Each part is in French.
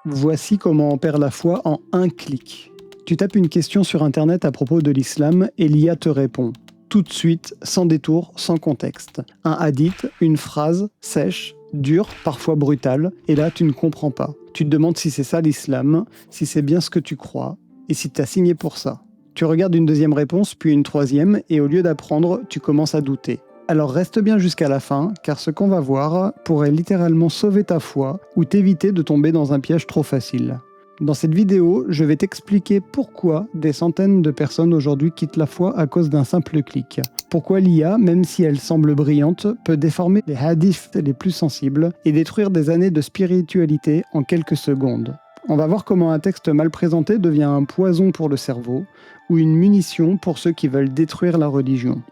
Voici comment on perd la foi en un clic. Tu tapes une question sur internet à propos de l'islam et l'IA te répond. Tout de suite, sans détour, sans contexte. Un hadith, une phrase, sèche, dure, parfois brutale, et là tu ne comprends pas. Tu te demandes si c'est ça l'islam, si c'est bien ce que tu crois, et si tu as signé pour ça. Tu regardes une deuxième réponse, puis une troisième, et au lieu d'apprendre, tu commences à douter. Alors reste bien jusqu'à la fin, car ce qu'on va voir pourrait littéralement sauver ta foi ou t'éviter de tomber dans un piège trop facile. Dans cette vidéo, je vais t'expliquer pourquoi des centaines de personnes aujourd'hui quittent la foi à cause d'un simple clic. Pourquoi l'IA, même si elle semble brillante, peut déformer les hadiths les plus sensibles et détruire des années de spiritualité en quelques secondes. On va voir comment un texte mal présenté devient un poison pour le cerveau ou une munition pour ceux qui veulent détruire la religion.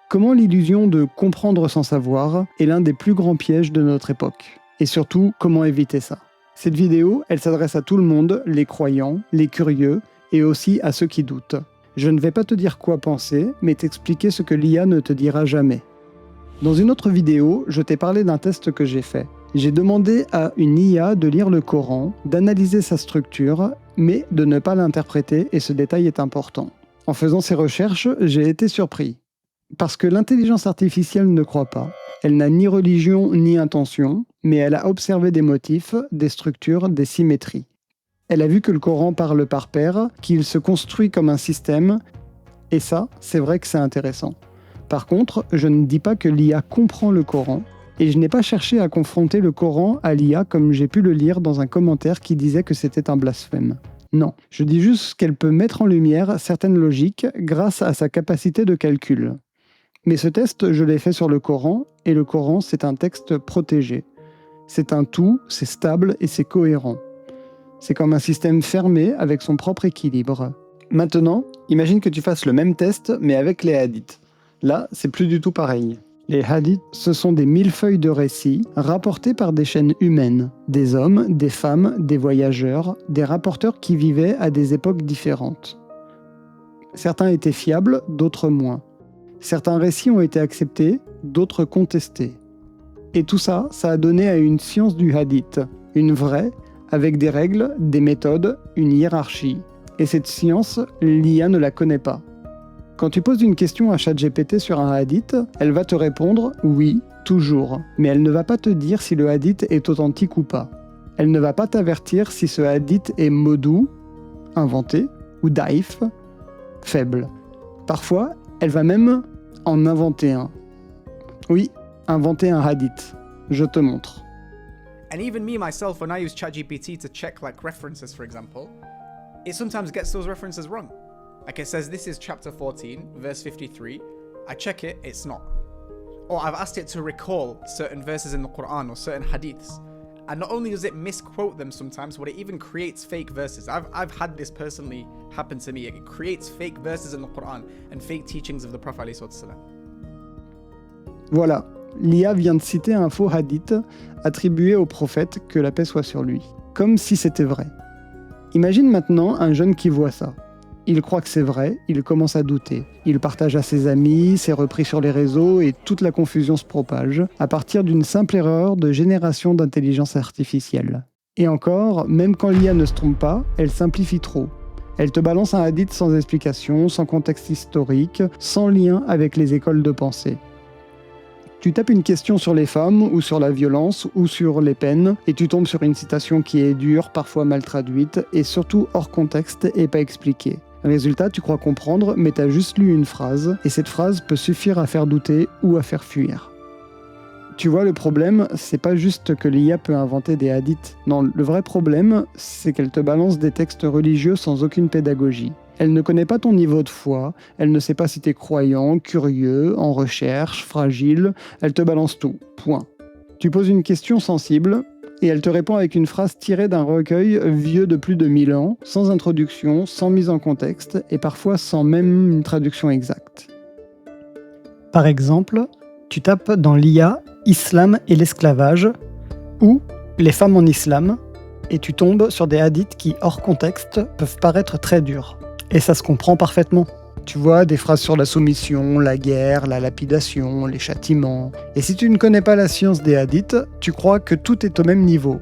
Comment l'illusion de comprendre sans savoir est l'un des plus grands pièges de notre époque. Et surtout, comment éviter ça. Cette vidéo, elle s'adresse à tout le monde, les croyants, les curieux, et aussi à ceux qui doutent. Je ne vais pas te dire quoi penser, mais t'expliquer ce que l'IA ne te dira jamais. Dans une autre vidéo, je t'ai parlé d'un test que j'ai fait. J'ai demandé à une IA de lire le Coran, d'analyser sa structure, mais de ne pas l'interpréter, et ce détail est important. En faisant ces recherches, j'ai été surpris. Parce que l'intelligence artificielle ne croit pas. Elle n'a ni religion ni intention, mais elle a observé des motifs, des structures, des symétries. Elle a vu que le Coran parle par paires, qu'il se construit comme un système, et ça, c'est vrai que c'est intéressant. Par contre, je ne dis pas que l'IA comprend le Coran, et je n'ai pas cherché à confronter le Coran à l'IA comme j'ai pu le lire dans un commentaire qui disait que c'était un blasphème. Non, je dis juste qu'elle peut mettre en lumière certaines logiques grâce à sa capacité de calcul. Mais ce test, je l'ai fait sur le Coran, et le Coran, c'est un texte protégé. C'est un tout, c'est stable et c'est cohérent. C'est comme un système fermé avec son propre équilibre. Maintenant, imagine que tu fasses le même test, mais avec les hadiths. Là, c'est plus du tout pareil. Les hadiths, ce sont des millefeuilles de récits rapportés par des chaînes humaines. Des hommes, des femmes, des voyageurs, des rapporteurs qui vivaient à des époques différentes. Certains étaient fiables, d'autres moins. Certains récits ont été acceptés, d'autres contestés. Et tout ça, ça a donné à une science du hadith, une vraie, avec des règles, des méthodes, une hiérarchie. Et cette science, l'IA ne la connaît pas. Quand tu poses une question à ChatGPT sur un hadith, elle va te répondre « oui, toujours », mais elle ne va pas te dire si le hadith est authentique ou pas. Elle ne va pas t'avertir si ce hadith est maudou, inventé, ou daïf, faible. Parfois, elle va même en inventer un. Oui, inventer un hadith. Je te montre. And even me myself, when I use ChatGPT to check like references, for example, it sometimes gets those references wrong. Like it says this is chapter 14, verse 53. I check it, it's not. Or I've asked it to recall certain verses in the Quran or certain hadiths. And not only does it misquote them sometimes, but it even creates fake verses. I've had this personally happen to me. It creates fake verses in the Quran and fake teachings of the Prophet ﷺ. Voilà, l'IA vient de citer un faux hadith attribué au prophète, que la paix soit sur lui, comme si c'était vrai. Imagine maintenant un jeune qui voit ça. Il croit que c'est vrai, il commence à douter. Il partage à ses amis, c'est repris sur les réseaux et toute la confusion se propage à partir d'une simple erreur de génération d'intelligence artificielle. Et encore, même quand l'IA ne se trompe pas, elle simplifie trop. Elle te balance un hadith sans explication, sans contexte historique, sans lien avec les écoles de pensée. Tu tapes une question sur les femmes, ou sur la violence, ou sur les peines, et tu tombes sur une citation qui est dure, parfois mal traduite, et surtout hors contexte et pas expliquée. Résultat, tu crois comprendre, mais t'as juste lu une phrase, et cette phrase peut suffire à faire douter ou à faire fuir. Tu vois, le problème, c'est pas juste que l'IA peut inventer des hadiths. Non, le vrai problème, c'est qu'elle te balance des textes religieux sans aucune pédagogie. Elle ne connaît pas ton niveau de foi, elle ne sait pas si t'es croyant, curieux, en recherche, fragile, elle te balance tout, point. Tu poses une question sensible, et elle te répond avec une phrase tirée d'un recueil vieux de plus de 1000 ans, sans introduction, sans mise en contexte, et parfois sans même une traduction exacte. Par exemple, tu tapes dans l'IA « Islam et l'esclavage » ou « Les femmes en islam » et tu tombes sur des hadiths qui, hors contexte, peuvent paraître très durs. Et ça se comprend parfaitement. Tu vois, des phrases sur la soumission, la guerre, la lapidation, les châtiments. Et si tu ne connais pas la science des hadiths, tu crois que tout est au même niveau.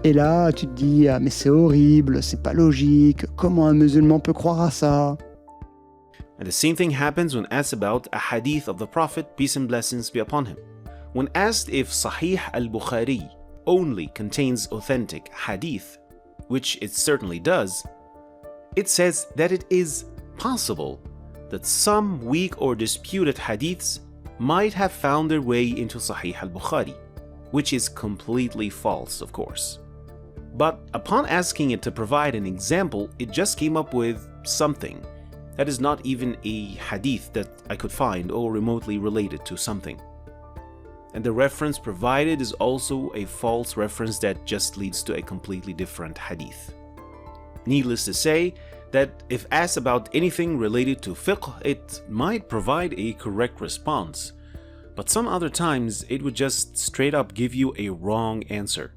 Et là, tu te dis « Ah, mais c'est horrible, c'est pas logique, comment un musulman peut croire à ça ?» And the same thing happens when asked about a hadith of the Prophet, peace and blessings be upon him. When asked if Sahih al-Bukhari only contains authentic hadith, which it certainly does, it says that it is possible that some weak or disputed hadiths might have found their way into Sahih al-Bukhari, which is completely false, of course. But upon asking it to provide an example, it just came up with something that is not even a hadith that I could find or remotely related to something. And the reference provided is also a false reference that just leads to a completely different hadith. Needless to say, that if asked about anything related to fiqh, it might provide a correct response, but some other times it would just straight up give you a wrong answer.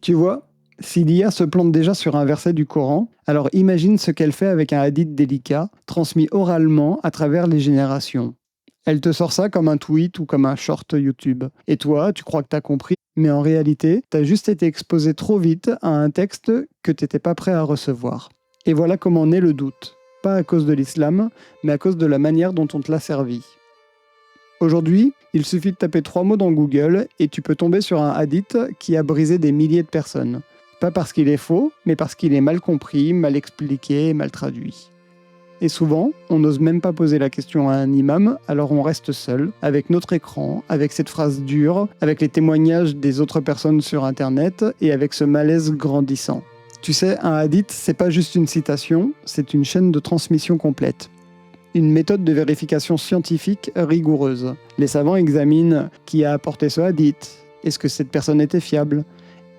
Tu vois, si l'IA se plante déjà sur un verset du Coran, alors imagine ce qu'elle fait avec un hadith délicat, transmis oralement à travers les générations. Elle te sort ça comme un tweet ou comme un short YouTube. Et toi, tu crois que t'as compris, mais en réalité, t'as juste été exposé trop vite à un texte que t'étais pas prêt à recevoir. Et voilà comment naît le doute. Pas à cause de l'islam, mais à cause de la manière dont on te l'a servi. Aujourd'hui, il suffit de taper 3 mots dans Google et tu peux tomber sur un hadith qui a brisé des milliers de personnes. Pas parce qu'il est faux, mais parce qu'il est mal compris, mal expliqué et mal traduit. Et souvent, on n'ose même pas poser la question à un imam, alors on reste seul, avec notre écran, avec cette phrase dure, avec les témoignages des autres personnes sur Internet et avec ce malaise grandissant. Tu sais, un hadith, c'est pas juste une citation, c'est une chaîne de transmission complète. Une méthode de vérification scientifique rigoureuse. Les savants examinent qui a apporté ce hadith, est-ce que cette personne était fiable,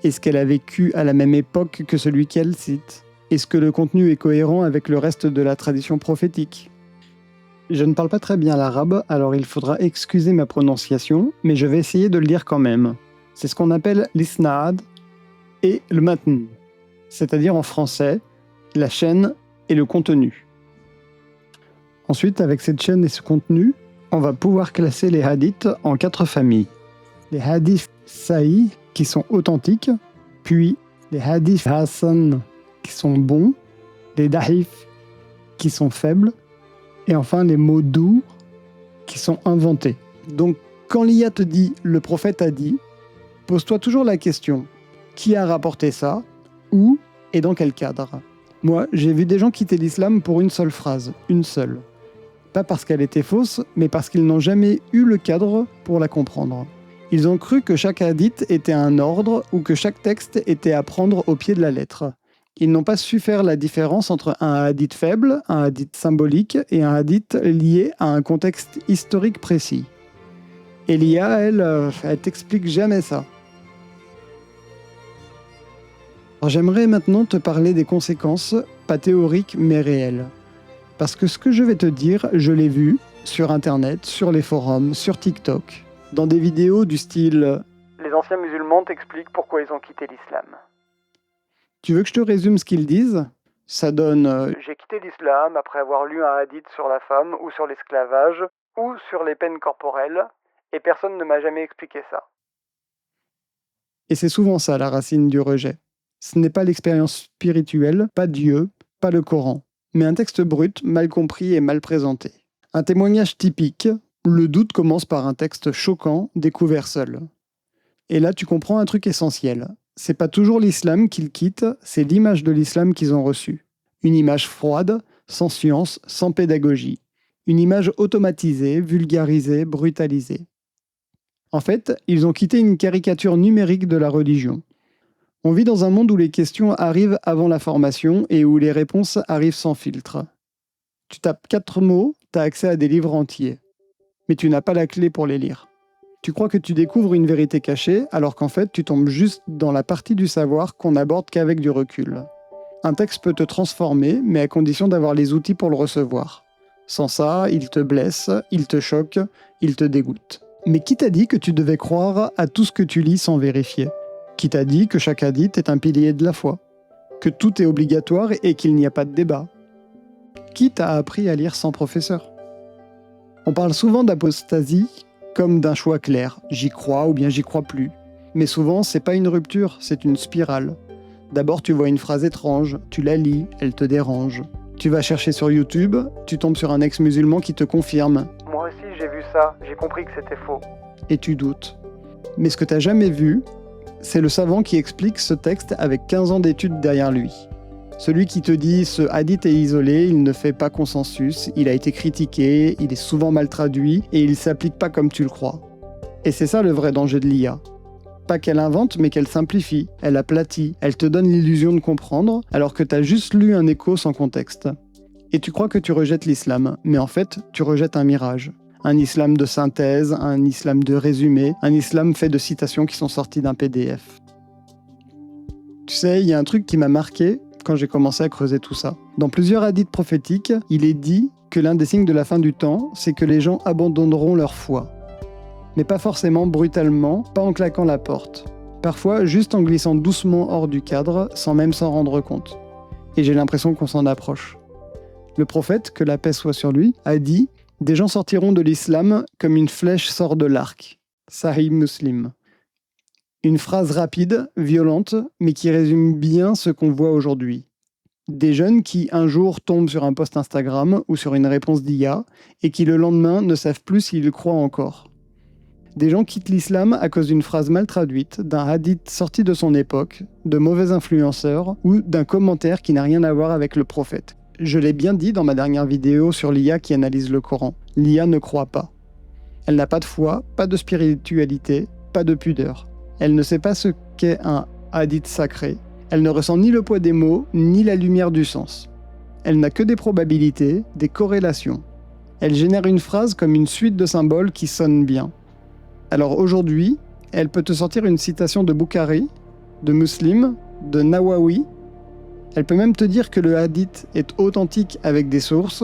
est-ce qu'elle a vécu à la même époque que celui qu'elle cite, est-ce que le contenu est cohérent avec le reste de la tradition prophétique. Je ne parle pas très bien l'arabe, alors il faudra excuser ma prononciation, mais je vais essayer de le dire quand même. C'est ce qu'on appelle l'isnad et le matn, c'est-à-dire en français, la chaîne et le contenu. Ensuite, avec cette chaîne et ce contenu, on va pouvoir classer les hadiths en 4 familles. Les hadiths sahih, qui sont authentiques, puis les hadiths hasan, qui sont bons, les da'if, qui sont faibles, et enfin les mots doux, qui sont inventés. Donc, quand l'IA te dit « le prophète a dit », pose-toi toujours la question « qui a rapporté ça ? Où et dans quel cadre ?» Moi, j'ai vu des gens quitter l'islam pour une seule phrase, une seule. Pas parce qu'elle était fausse, mais parce qu'ils n'ont jamais eu le cadre pour la comprendre. Ils ont cru que chaque hadith était un ordre ou que chaque texte était à prendre au pied de la lettre. Ils n'ont pas su faire la différence entre un hadith faible, un hadith symbolique et un hadith lié à un contexte historique précis. Et l'IA, elle t'explique jamais ça. Alors j'aimerais maintenant te parler des conséquences, pas théoriques mais réelles. Parce que ce que je vais te dire, je l'ai vu sur Internet, sur les forums, sur TikTok, dans des vidéos du style « Les anciens musulmans t'expliquent pourquoi ils ont quitté l'islam ». Tu veux que je te résume ce qu'ils disent ? Ça donne j'ai quitté l'islam après avoir lu un hadith sur la femme ou sur l'esclavage ou sur les peines corporelles et personne ne m'a jamais expliqué ça. Et c'est souvent ça la racine du rejet. Ce n'est pas l'expérience spirituelle, pas Dieu, pas le Coran, mais un texte brut, mal compris et mal présenté. Un témoignage typique, le doute commence par un texte choquant, découvert seul. Et là tu comprends un truc essentiel. C'est pas toujours l'islam qu'ils quittent, c'est l'image de l'islam qu'ils ont reçue. Une image froide, sans science, sans pédagogie. Une image automatisée, vulgarisée, brutalisée. En fait, ils ont quitté une caricature numérique de la religion. On vit dans un monde où les questions arrivent avant la formation et où les réponses arrivent sans filtre. Tu tapes 4 mots, tu as accès à des livres entiers. Mais tu n'as pas la clé pour les lire. Tu crois que tu découvres une vérité cachée, alors qu'en fait, tu tombes juste dans la partie du savoir qu'on n'aborde qu'avec du recul. Un texte peut te transformer, mais à condition d'avoir les outils pour le recevoir. Sans ça, il te blesse, il te choque, il te dégoûte. Mais qui t'a dit que tu devais croire à tout ce que tu lis sans vérifier ? Qui t'a dit que chaque hadith est un pilier de la foi ? Que tout est obligatoire et qu'il n'y a pas de débat ? Qui t'a appris à lire sans professeur ? On parle souvent d'apostasie comme d'un choix clair, j'y crois ou bien j'y crois plus. Mais souvent, c'est pas une rupture, c'est une spirale. D'abord, tu vois une phrase étrange, tu la lis, elle te dérange. Tu vas chercher sur YouTube, tu tombes sur un ex-musulman qui te confirme. Moi aussi, j'ai vu ça, j'ai compris que c'était faux. Et tu doutes. Mais ce que t'as jamais vu, c'est le savant qui explique ce texte avec 15 ans d'études derrière lui. Celui qui te dit « ce hadith est isolé, il ne fait pas consensus, il a été critiqué, il est souvent mal traduit et il s'applique pas comme tu le crois ». Et c'est ça le vrai danger de l'IA. Pas qu'elle invente, mais qu'elle simplifie, elle aplatit, elle te donne l'illusion de comprendre, alors que t'as juste lu un écho sans contexte. Et tu crois que tu rejettes l'islam, mais en fait, tu rejettes un mirage. Un islam de synthèse, un islam de résumé, un islam fait de citations qui sont sorties d'un PDF. Tu sais, il y a un truc qui m'a marqué quand j'ai commencé à creuser tout ça. Dans plusieurs hadiths prophétiques, il est dit que l'un des signes de la fin du temps, c'est que les gens abandonneront leur foi. Mais pas forcément brutalement, pas en claquant la porte. Parfois, juste en glissant doucement hors du cadre, sans même s'en rendre compte. Et j'ai l'impression qu'on s'en approche. Le prophète, que la paix soit sur lui, a dit « Des gens sortiront de l'islam comme une flèche sort de l'arc ». Sahih Muslim. Une phrase rapide, violente, mais qui résume bien ce qu'on voit aujourd'hui. Des jeunes qui, un jour, tombent sur un post Instagram ou sur une réponse d'IA et qui, le lendemain, ne savent plus s'ils croient encore. Des gens quittent l'islam à cause d'une phrase mal traduite, d'un hadith sorti de son époque, de mauvais influenceurs ou d'un commentaire qui n'a rien à voir avec le prophète. Je l'ai bien dit dans ma dernière vidéo sur l'IA qui analyse le Coran. L'IA ne croit pas. Elle n'a pas de foi, pas de spiritualité, pas de pudeur. Elle ne sait pas ce qu'est un hadith sacré. Elle ne ressent ni le poids des mots, ni la lumière du sens. Elle n'a que des probabilités, des corrélations. Elle génère une phrase comme une suite de symboles qui sonnent bien. Alors aujourd'hui, elle peut te sortir une citation de Bukhari, de Muslim, de Nawawi. Elle peut même te dire que le hadith est authentique avec des sources,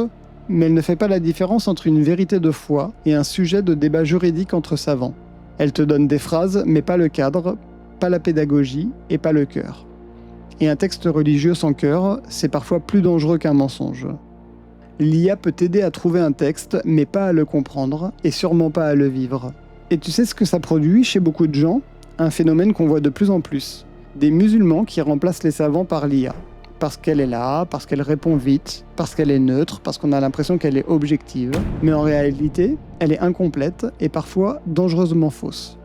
mais elle ne fait pas la différence entre une vérité de foi et un sujet de débat juridique entre savants. Elle te donne des phrases, mais pas le cadre, pas la pédagogie et pas le cœur. Et un texte religieux sans cœur, c'est parfois plus dangereux qu'un mensonge. L'IA peut t'aider à trouver un texte, mais pas à le comprendre, et sûrement pas à le vivre. Et tu sais ce que ça produit chez beaucoup de gens ? Un phénomène qu'on voit de plus en plus. Des musulmans qui remplacent les savants par l'IA. Parce qu'elle est là, parce qu'elle répond vite, parce qu'elle est neutre, parce qu'on a l'impression qu'elle est objective. Mais en réalité, elle est incomplète et parfois dangereusement fausse.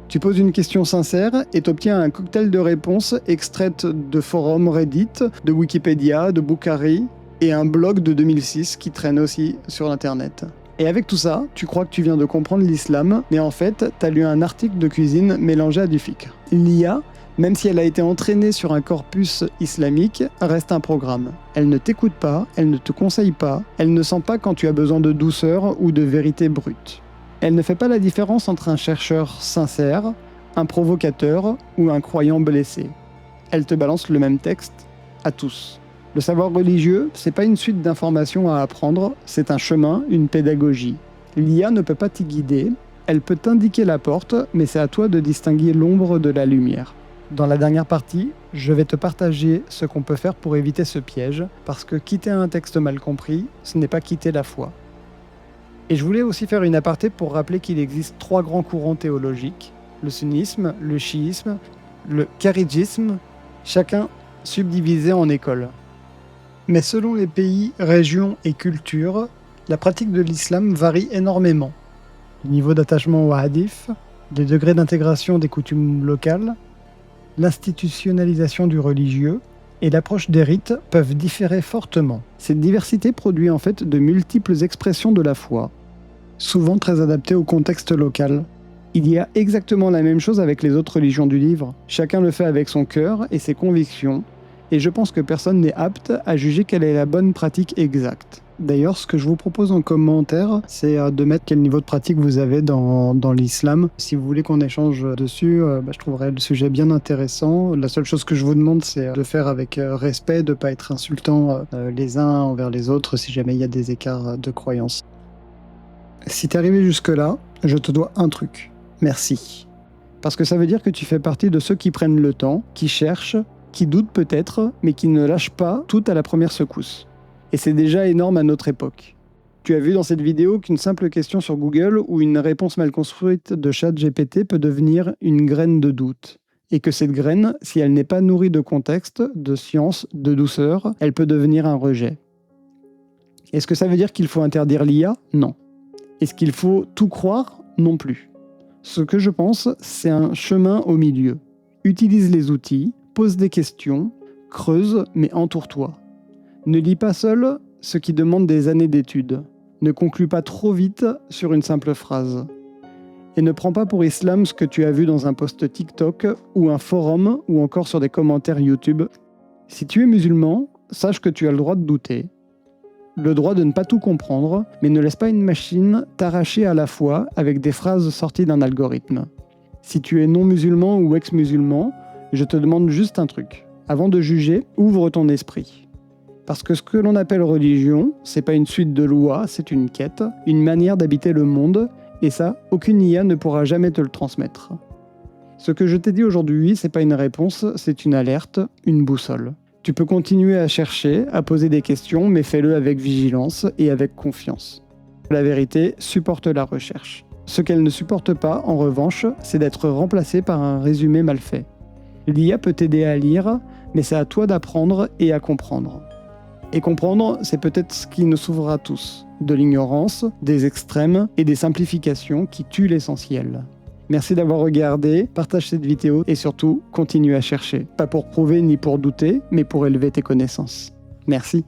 Tu poses une question sincère et t'obtiens un cocktail de réponses extraites de forums Reddit, de Wikipédia, de Bukhari et un blog de 2006 qui traîne aussi sur Internet. Et avec tout ça, tu crois que tu viens de comprendre l'islam, mais en fait, t'as lu un article de cuisine mélangé à du fikr. L'IA, même si elle a été entraînée sur un corpus islamique, reste un programme. Elle ne t'écoute pas, elle ne te conseille pas, elle ne sent pas quand tu as besoin de douceur ou de vérité brute. Elle ne fait pas la différence entre un chercheur sincère, un provocateur ou un croyant blessé. Elle te balance le même texte à tous. Le savoir religieux, c'est pas une suite d'informations à apprendre, c'est un chemin, une pédagogie. L'IA ne peut pas t'y guider, elle peut t'indiquer la porte, mais c'est à toi de distinguer l'ombre de la lumière. Dans la dernière partie, je vais te partager ce qu'on peut faire pour éviter ce piège, parce que quitter un texte mal compris, ce n'est pas quitter la foi. Et je voulais aussi faire une aparté pour rappeler qu'il existe 3 grands courants théologiques, le sunnisme, le chiisme, le kharidjisme, chacun subdivisé en écoles. Mais selon les pays, régions et cultures, la pratique de l'islam varie énormément. Le niveau d'attachement au hadith, les degrés d'intégration des coutumes locales, l'institutionnalisation du religieux et l'approche des rites peuvent différer fortement. Cette diversité produit en fait de multiples expressions de la foi, souvent très adaptées au contexte local. Il y a exactement la même chose avec les autres religions du livre. Chacun le fait avec son cœur et ses convictions, et je pense que personne n'est apte à juger quelle est la bonne pratique exacte. D'ailleurs, ce que je vous propose en commentaire, c'est de mettre quel niveau de pratique vous avez dans l'islam. Si vous voulez qu'on échange dessus, je trouverais le sujet bien intéressant. La seule chose que je vous demande, c'est de faire avec respect, de ne pas être insultant les uns envers les autres si jamais il y a des écarts de croyances. Si t'es arrivé jusque-là, je te dois un truc. Merci. Parce que ça veut dire que tu fais partie de ceux qui prennent le temps, qui cherchent, qui doutent peut-être, mais qui ne lâchent pas tout à la première secousse. Et c'est déjà énorme à notre époque. Tu as vu dans cette vidéo qu'une simple question sur Google ou une réponse mal construite de ChatGPT peut devenir une graine de doute. Et que cette graine, si elle n'est pas nourrie de contexte, de science, de douceur, elle peut devenir un rejet. Est-ce que ça veut dire qu'il faut interdire l'IA ? Non. Est-ce qu'il faut tout croire ? Non plus. Ce que je pense, c'est un chemin au milieu. Utilise les outils, pose des questions, creuse, mais entoure-toi. Ne lis pas seul ce qui demande des années d'études. Ne conclus pas trop vite sur une simple phrase. Et ne prends pas pour islam ce que tu as vu dans un post TikTok ou un forum ou encore sur des commentaires YouTube. Si tu es musulman, sache que tu as le droit de douter, le droit de ne pas tout comprendre, mais ne laisse pas une machine t'arracher à la foi avec des phrases sorties d'un algorithme. Si tu es non-musulman ou ex-musulman, je te demande juste un truc. Avant de juger, ouvre ton esprit. Parce que ce que l'on appelle religion, c'est pas une suite de lois, c'est une quête, une manière d'habiter le monde, et ça, aucune IA ne pourra jamais te le transmettre. Ce que je t'ai dit aujourd'hui, c'est pas une réponse, c'est une alerte, une boussole. Tu peux continuer à chercher, à poser des questions, mais fais-le avec vigilance et avec confiance. La vérité supporte la recherche. Ce qu'elle ne supporte pas, en revanche, c'est d'être remplacée par un résumé mal fait. L'IA peut t'aider à lire, mais c'est à toi d'apprendre et à comprendre. Et comprendre, c'est peut-être ce qui nous sauvera à tous, de l'ignorance, des extrêmes et des simplifications qui tuent l'essentiel. Merci d'avoir regardé, partage cette vidéo et surtout, continue à chercher. Pas pour prouver ni pour douter, mais pour élever tes connaissances. Merci.